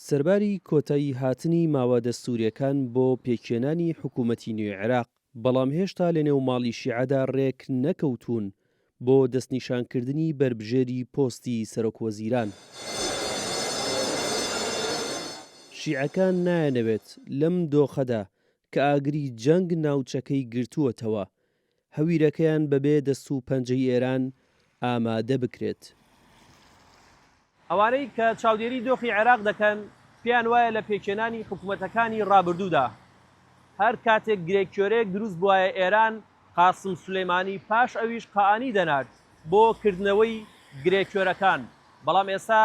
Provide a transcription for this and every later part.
سەرباری کۆتایی هاتنی ماوە دەستووریەکان بۆ پێکهێنانی حکوومەتی نوێی عێراق، بەڵام هێشتا لە نێو ماڵی شیعەدا ڕێک نەکەوتوون بۆ دەستنیشانکردنی بربژێری پۆستی سەرۆکوەزیران. شیعەکان نایەنەوێت لەم دۆخەدا کە ئاگری جەنگ ناوچەکەی گرتووەتەوە هەویرەکەیان بەبێ دەست و پەنجەی ئێران ئامادە بکرێت. ئەوانەی کە چاودێری دۆخی عێراق دەکەن پێیان وایە لە پێکهێنانی حکوومەتەکانی ڕابردوودا هەر کاتێک گرێککۆرێک دروست بووایە ئێران قاسم سولەیمانی پاش ئەویش قائانی دەنارد بۆ کردنەوەی گرێککۆرەکان، بەڵام ئێستا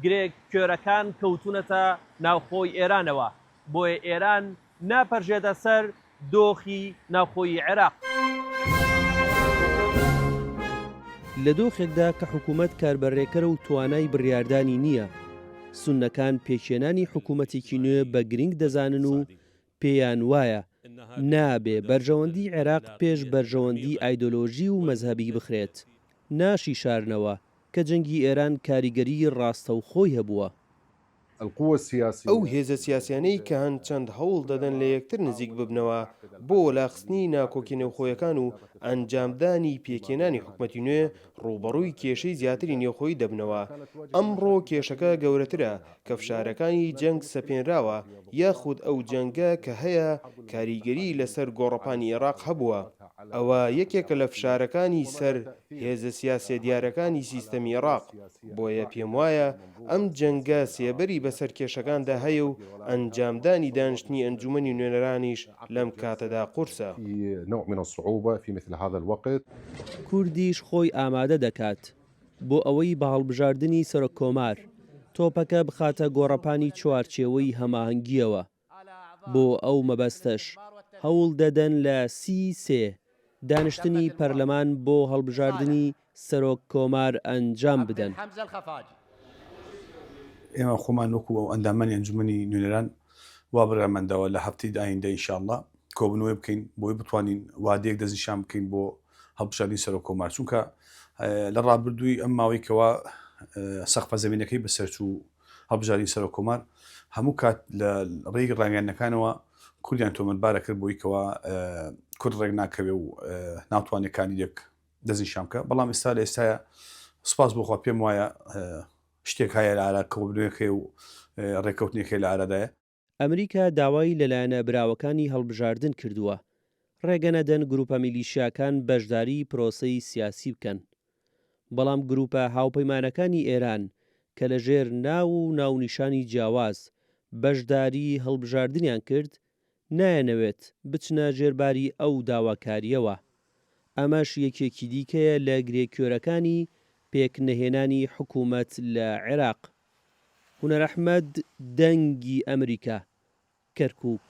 گرێککۆرەکان کەوتونەتە ناوخۆی ئێرانەوە، بۆیە ئێران ناپەرژێتە سەر دۆخی ناوخۆی عێراق. لە دۆخێکدا کە حکوومەت کاربەڕێکەرە و توانای بڕیاردانی نییە، سوننەکان پێکهێنانی حکوومەتێکی نوێ بە گرنگ دەزانن و پێیان وایە نابێ بەرژەوەندی عێراق پێش بەرژەوەندی ئایدۆلۆژی و مەزهەبی بخرێت، ناشی شارنەوە کە جەنگی ئێران کاریگەری ڕاستەوخۆی هەبووە. ئەو هێزە سیاسیانەی کە هەند چەند هەوڵ دەدەن لە یەکتر نزیک ببنەوە بۆ وەلاخستنی ناکۆکی نێوخۆیەکان و ئەنجامدانی پێکهێنانی حکوومەتی نوێ ڕوبەڕووی کێشەی زیاتری نێوخۆیی دەبنەوە. ئەمڕۆ کێشەکە گەورەترە کە فشارەکانی جەنگ سەپێنراوە یاخود ئەو جەنگە کە هەیە کاریگەری لەسەر گۆڕەپانی عێراق هەبووە. ئەوە یەکێکە لە فشارەکانی سەر هێزە سیاسە دیارەکانی سیستەمی عێراق، بۆیە پێم وایە ئەم جەنگە سێبەری بەسەر کێشەکاندا هەیە و ئەنجامدانی دانیشتنی ئەنجومەنی نوێنەرانیش لەم کاتەدا قورسە. کوردیش خۆی ئامادە دەکات بۆ ئەوەی بە هەڵبژاردننی سەرۆک کۆمار تۆپەکە بخاتە گۆڕەپانی چوارچێوەی هەماهەنگیەوە. بۆ ئەو مەبەستەش هەوڵ دەدەن لە سی دانیشتنی پەرلەمان بۆ هەڵبژاردننی سەرۆک کۆمار ئەنجام بدەن. ئێمە خۆمان وەکو ئەو ئەندامانی ئەنجومەنی نوێنەران وا بڕامەندەوە لە هەفتەی داهێندا ئینشاءڵڵا کۆبنەوەی بکەین بۆی بتوانین وادەیەک دەستنیشان بکەین بۆ هەڵبژاردننی سەرۆک کۆمار، چونکە لە ڕابردووی ئەم ماوەیەکەوە سەقفە زەمینەکەی بەسەرچوو هەڵبژاردننی سەرۆک کۆمار هەموو کات لە ڕێی ڕاگەیاندنەکانەوە کوردیان تۆمەتبارە کرد بۆیکەوە کورد ڕێک ناکەوێ و ناتوانێکانی یەک دەستنیشان بکە. بەڵام ئێستا لە ئێستاە سوپاس بۆخوا پێم وایە شتێک هەیە لە ئارا کەوتنەکەی و ڕێککەوتنێکی لە ئارادایە. ئەمریکا داوای لەلایەنە براوەکانی هەڵبژاردن کردووە ڕێگە نەدەن گروپە میلیشیاکان بەشداری پرۆسەی سیاسی بکەن، بەڵام گروپە هاوپەیمانەکانی ئێران کە لەژێر ناو و ناونیشانی جیاواز بەشداری هەڵبژاردنیان کرد نایەنەوێت بچنە ژێرباری ئەو داواکاریەوە. ئەمەش یەکێکی دیکەیە لە گرێککۆرەکانی پێکنەهێنانی حکوومەت لە عێراق. هونەر ئەحمەد، دەنگی ئەمریکا، کەرکووک.